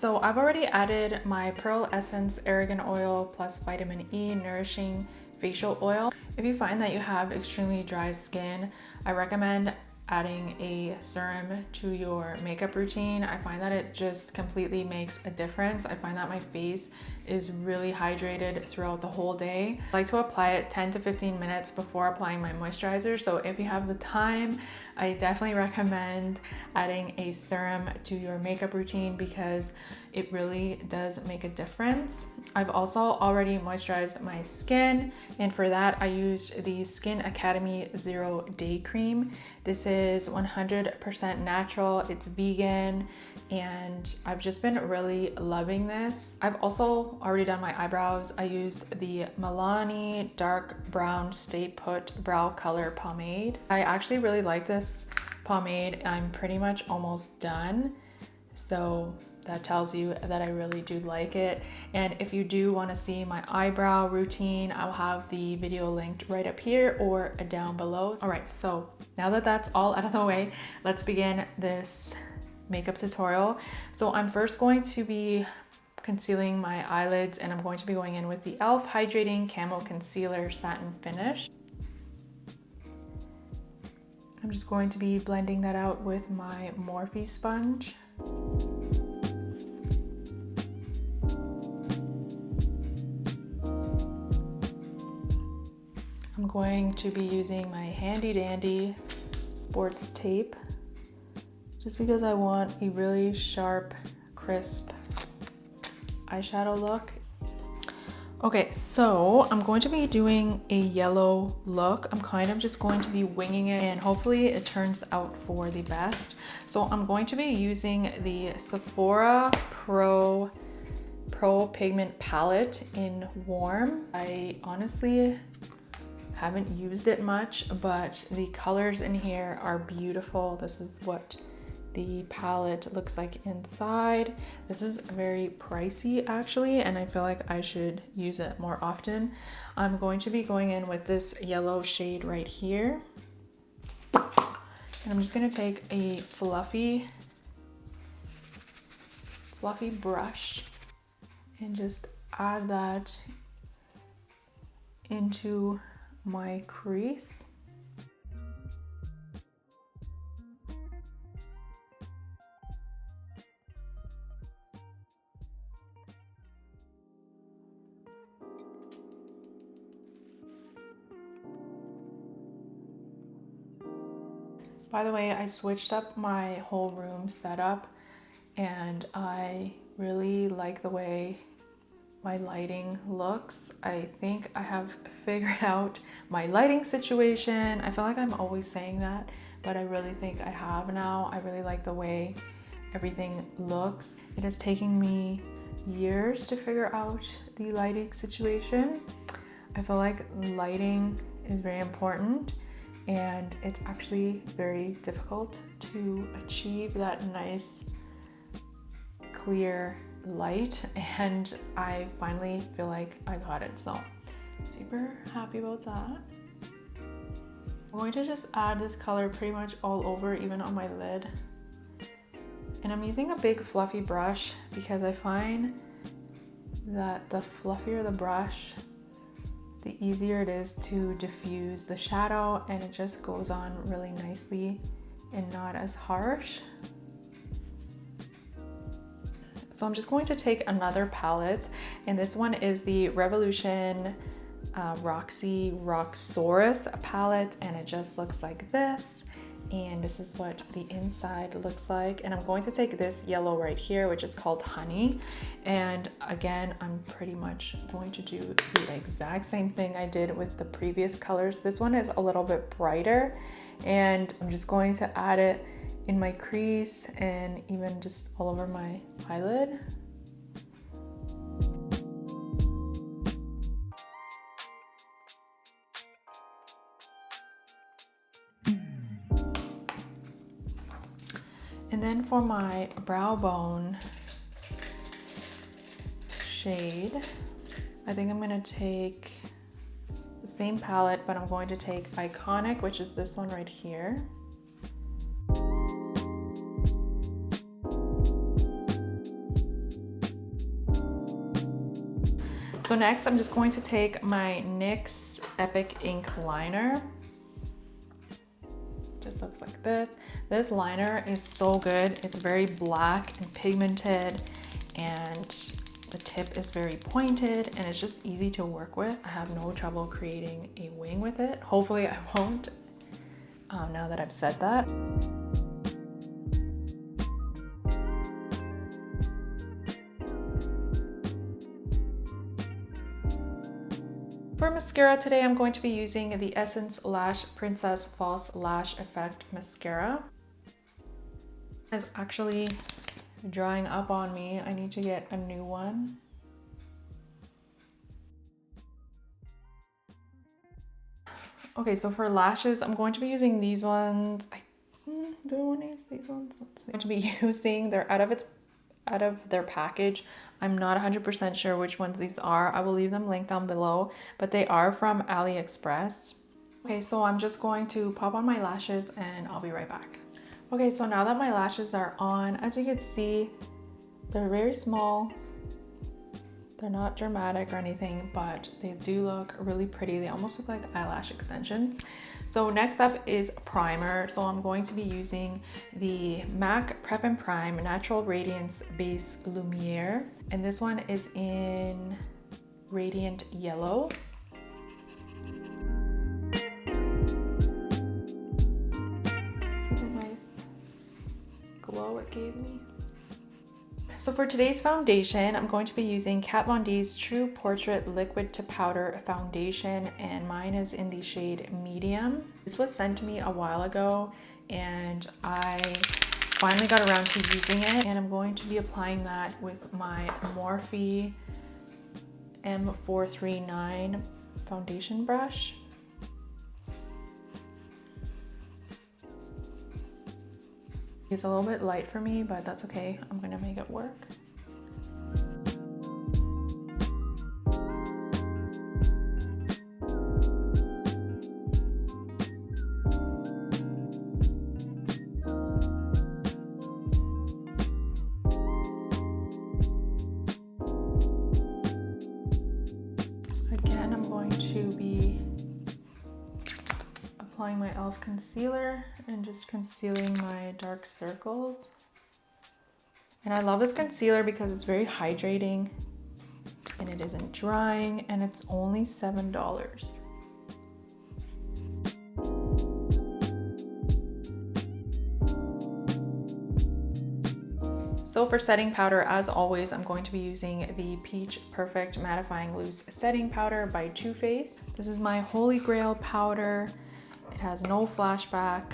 So I've already added my Pearl Essence Argan Oil plus Vitamin E Nourishing Facial Oil. If you find that you have extremely dry skin, I recommend adding a serum to your makeup routine. I find that it just completely makes a difference. I find that my face is really hydrated throughout the whole day. I like to apply it 10 to 15 minutes before applying my moisturizer. So if you have the time, I definitely recommend adding a serum to your makeup routine because it really does make a difference. I've also already moisturized my skin, and for that I used the Skin Academy Zero Day Cream. This is 100% natural, it's vegan, and I've just been really loving this. I've also already done my eyebrows. I used the MILANI Dark Brown Stay Put Brow Color Pomade. I actually really like this pomade. I'm pretty much almost done, so that tells you that I really do like it. And if you do want to see my eyebrow routine, I'll have the video linked right up here or down below. All right, so now that that's all out of the way, let's begin this makeup tutorial. So I'm first going to be concealing my eyelids, and I'm going to be going in with the e.l.f. Hydrating Camo Concealer Satin Finish. I'm just going to be blending that out with my Morphe sponge. I'm going to be using my handy dandy sports tape just because I want a really sharp, crisp eyeshadow look. Okay, so I'm going to be doing a yellow look. I'm kind of just going to be winging it, and hopefully it turns out for the best. So I'm going to be using the Sephora Pro Pigment Palette in Warm. I honestly haven't used it much, but the colors in here are beautiful. This is what the palette looks like inside. This is very pricey actually, and I feel like I should use it more often. I'm going to be going in with this yellow shade right here. And I'm just gonna take a fluffy brush and just add that into my crease. By the way, I switched up my whole room setup, and I really like the way my lighting looks. I think I have figured out my lighting situation. I feel like I'm always saying that, but I really think I have now. I really like the way everything looks. It is taking me years to figure out the lighting situation. I feel like lighting is very important, and it's actually very difficult to achieve that nice, clear light, and I finally feel like I got it, so super happy about that. I'm going to just add this color pretty much all over, even on my lid. And I'm using a big fluffy brush because I find that the fluffier the brush, the easier it is to diffuse the shadow, and it just goes on really nicely and not as harsh. So I'm just going to take another palette, and this one is the Revolution ROXI ROXXSAURUS palette, and it just looks like this. And this is what the inside looks like. And I'm going to take this yellow right here, which is called Honey. And again, I'm pretty much going to do the exact same thing I did with the previous colors. This one is a little bit brighter, and I'm just going to add it in my crease and even just all over my eyelid. And then for my brow bone shade, I think I'm gonna take the same palette, but I'm going to take Iconic, which is this one right here. So next, I'm just going to take my NYX Epic Ink Liner. Just looks like this. This liner is so good. It's very black and pigmented, and the tip is very pointed, and it's just easy to work with. I have no trouble creating a wing with it. Hopefully I won't, now that I've said that. For mascara today, I'm going to be using the Essence Lash Princess False Lash Effect Mascara. It's actually drying up on me. I need to get a new one. Okay, so for lashes, I'm going to be using these ones. Do I want to use these ones? I'm going to be using, they're out of their package. I'm not 100% sure which ones these are. I will leave them linked down below, but they are from AliExpress. Okay, so I'm just going to pop on my lashes and I'll be right back. Okay, so now that my lashes are on, as you can see, they're very small. They're not dramatic or anything, but they do look really pretty. They almost look like eyelash extensions. So next up is primer. So I'm going to be using the MAC Prep & Prime Natural Radiance Base Lumiere. And this one is in Radiant Yellow. See the nice glow it gave me? So for today's foundation, I'm going to be using Kat Von D's True Portrait Liquid to Powder Foundation, and mine is in the shade Medium. This was sent to me a while ago and I finally got around to using it, and I'm going to be applying that with my Morphe M439 foundation brush. It's a little bit light for me, but that's okay. I'm gonna make it work. Again, I'm going to be applying my e.l.f. concealer and just concealing my dark circles. And I love this concealer because it's very hydrating and it isn't drying, and it's only $7. So for setting powder, as always, I'm going to be using the Peach Perfect Mattifying Loose Setting Powder by Too Faced. This is my holy grail powder. It has no flashback.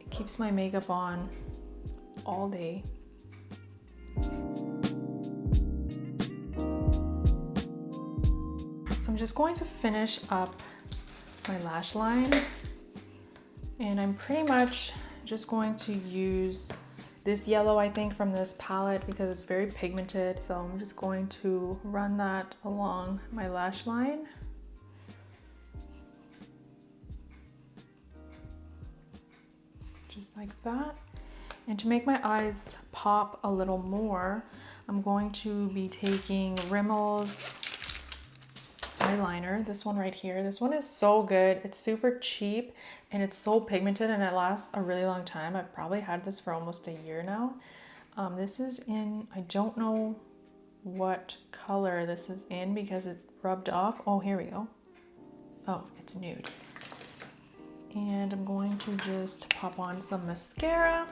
It keeps my makeup on all day. So I'm just going to finish up my lash line, and I'm pretty much just going to use this yellow, I think, from this palette because it's very pigmented. So I'm just going to run that along my lash line. Just like that. And to make my eyes pop a little more, I'm going to be taking Rimmel's eyeliner, this one right here. This one is so good. It's super cheap and it's so pigmented and it lasts a really long time. I've probably had this for almost a year now. This is in, I don't know what color this is in because it rubbed off. Oh, here we go. Oh, it's nude. And I'm going to just pop on some mascara.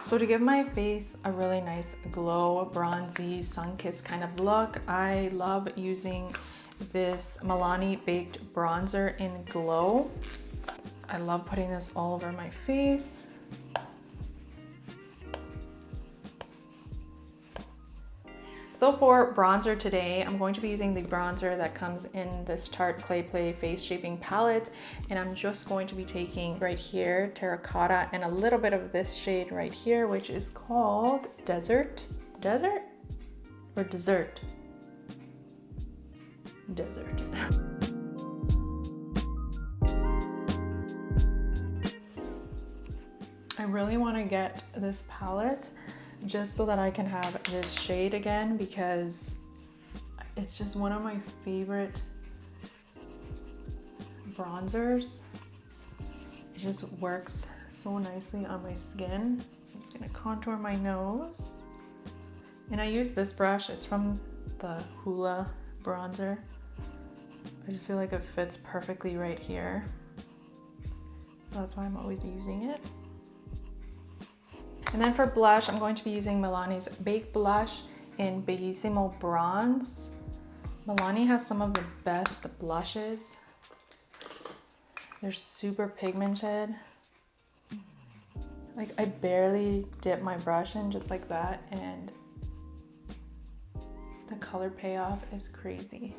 So to give my face a really nice glow, bronzy, sun-kissed kind of look, I love using this Milani Baked Bronzer in Glow. I love putting this all over my face. So for bronzer today, I'm going to be using the bronzer that comes in this Tarte Clay Play Face Shaping Palette. And I'm just going to be taking right here, Terracotta, and a little bit of this shade right here, which is called Desert? Desert? Or Dessert? Desert. I really want to get this palette just so that I can have this shade again, because it's just one of my favorite bronzers. It just works so nicely on my skin. I'm just gonna contour my nose. And I use this brush, it's from the Hola bronzer. I just feel like it fits perfectly right here. So that's why I'm always using it. And then for blush, I'm going to be using Milani's Baked Blush in Bellissimo Bronze. Milani has some of the best blushes. They're super pigmented. Like, I barely dip my brush in just like that, and the color payoff is crazy.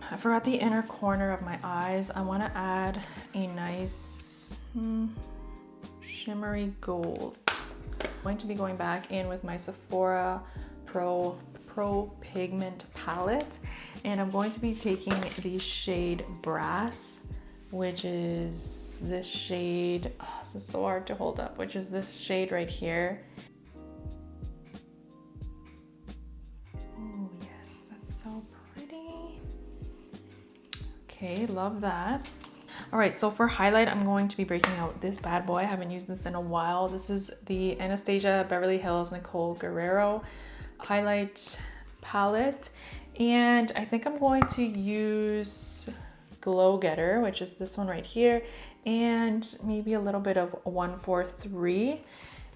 I forgot the inner corner of my eyes. I want to add a nice shimmery gold. I'm going to be going back in with my Sephora Pro Pigment palette, and I'm going to be taking the shade Brass, which is this shade, oh, this is so hard to hold up, which is this shade right here. Oh yes, that's so pretty. Okay, love that. All right, so for highlight, I'm going to be breaking out this bad boy. I haven't used this in a while. This is the Anastasia Beverly Hills Nicole Guerrero highlight palette, and I think I'm going to use Glow Getter, which is this one right here, and maybe a little bit of 143.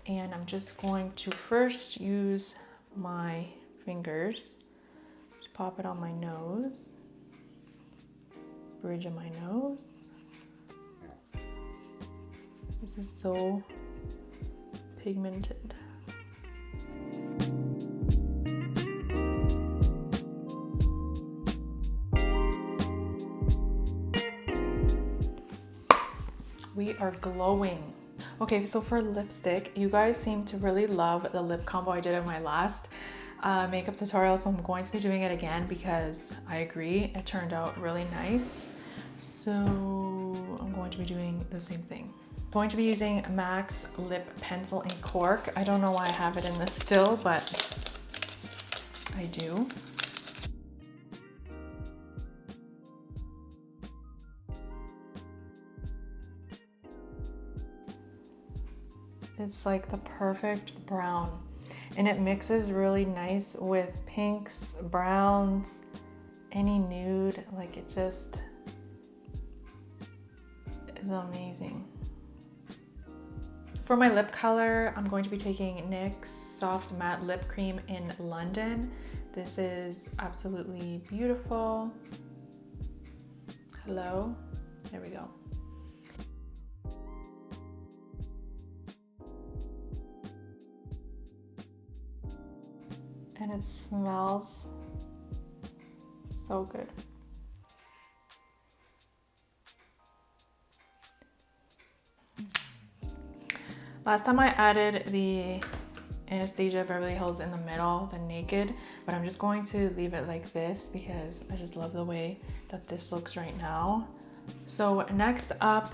And I'm just going to first use my fingers to pop it on my nose, bridge of my nose. This is so pigmented. We are glowing. Okay, so for lipstick, you guys seem to really love the lip combo I did in my last makeup tutorial, so I'm going to be doing it again because I agree, it turned out really nice. So I'm going to be doing the same thing. I'm going to be using MAC's Lip Pencil in Cork. I don't know why I have it in this still, but I do. It's like the perfect brown, and it mixes really nice with pinks, browns, any nude. Like, it just is amazing. For my lip color, I'm going to be taking NYX Soft Matte Lip Cream in London. This is absolutely beautiful. Hello, there we go. And it smells so good. Last time I added the Anastasia Beverly Hills in the middle, the Naked, but I'm just going to leave it like this because I just love the way that this looks right now. So next up,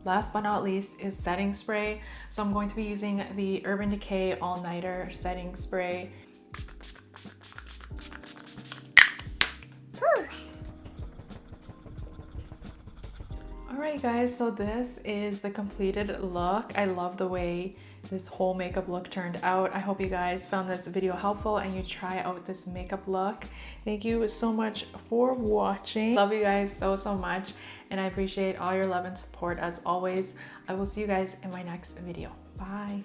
last but not least, is setting spray. So I'm going to be using the Urban Decay All Nighter setting spray. Alright guys, so this is the completed look. I love the way this whole makeup look turned out. I hope you guys found this video helpful and you try out this makeup look. Thank you so much for watching. Love you guys so much, and I appreciate all your love and support as always. I will see you guys in my next video. Bye.